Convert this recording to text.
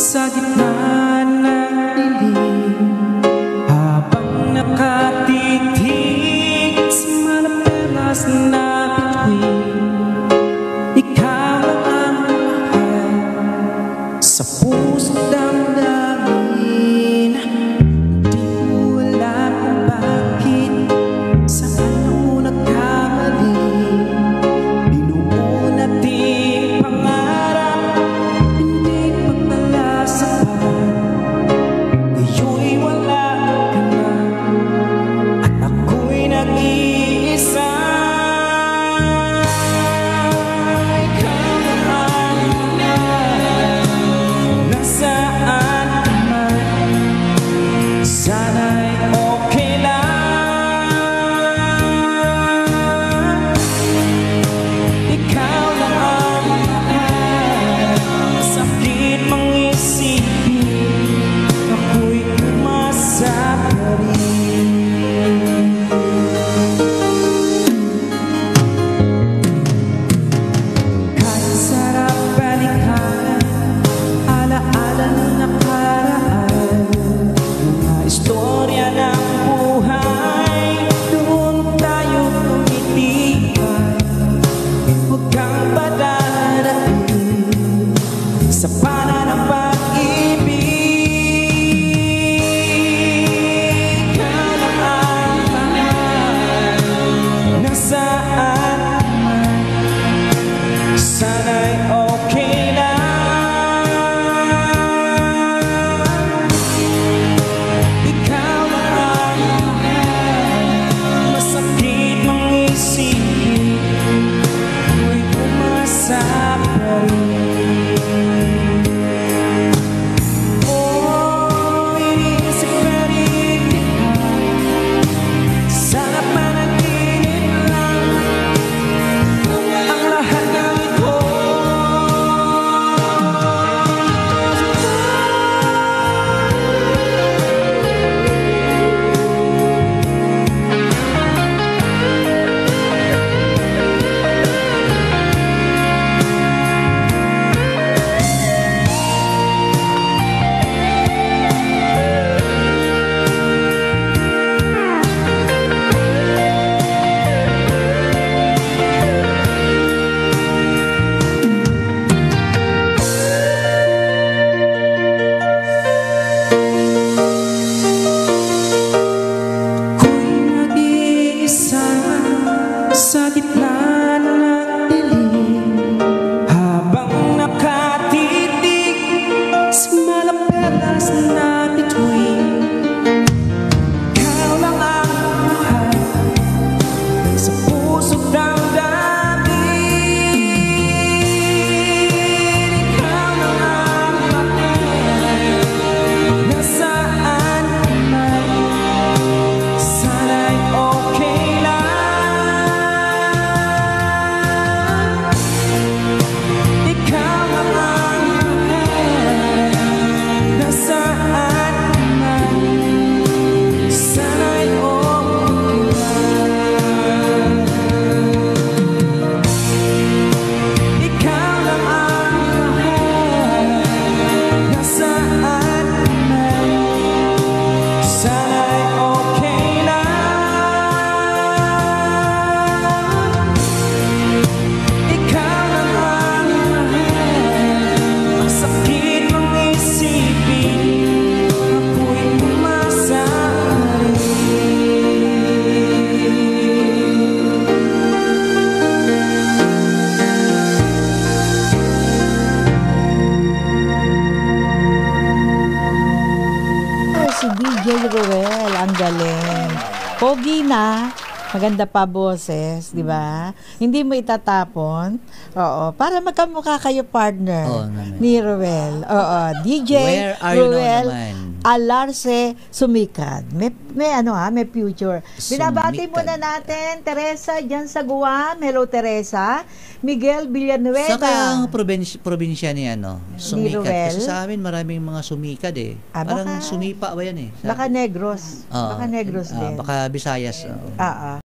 Sa gitna ng dilim, habang nakatitig sa malapelas na bituin, ikaw ang mahal sa puso't damdamin. Di ko alam kung bakit, saan ako nagkamali. Binuo nating pangarap, hindi pa pala sapat. Ngayon'y wala ka na, at ako'y nag-iisa. Ikaw na ang mahal, nasaan ka man, sana'y okay lang. Ikaw lang ang mahal, masakit mang isipin, ako'y umasa pa rin. Kahit sarap balikan, alaala ng nakaraan, mga istorya ng buhay, doon tayo tumitipan. Huwag kang padadating sa pana ng pag-ibig. Ikaw lang ang mahal, nasaan ka man, sana'y okay lang. Ikaw lang ang mahal, masakit mang isipin, ako'y umasa pa rin. Oh, iniisip ka rin kita, sana panaginip lang ang lahat ng ito. Ako'y nag-iisa sa gitna ng dilim, habang nakatitig sa malapelas na bituin. Ikaw lang ang mahal sa puso't damdamin. Ikaw lang ang mahal, nasaan ka man, sana'y okay lang. Ikaw lang ang mahal, nasaan ka man, sana'y okay lang. Ikaw lang ang mahal, nasaan ka man, sana'y okay lang. Ikaw lang ang mahal, masakit mang isipin, ako'y umasa pa Si DJ Ruel, ang galing. Pogi na, maganda pa boses, di ba? Hindi mo itatapon. Oo, para magkamukha kayo partner Oo naman. ni Ruel. Oo, DJ Where are you now Ruel naman? Alarce Sumikad. May ano may future. Binabati Sumikad. muna natin Teresa diyan sa Guam. Hello Teresa. Miguel Villanueva. Saka ang probinsya ni Sumikat. Ruel? Kasi sa amin maraming mga sumikad eh. Parang baka- sumipa ba yan eh? Baka Negros. Oo. Baka Negros din. Baka Visayas. Ah.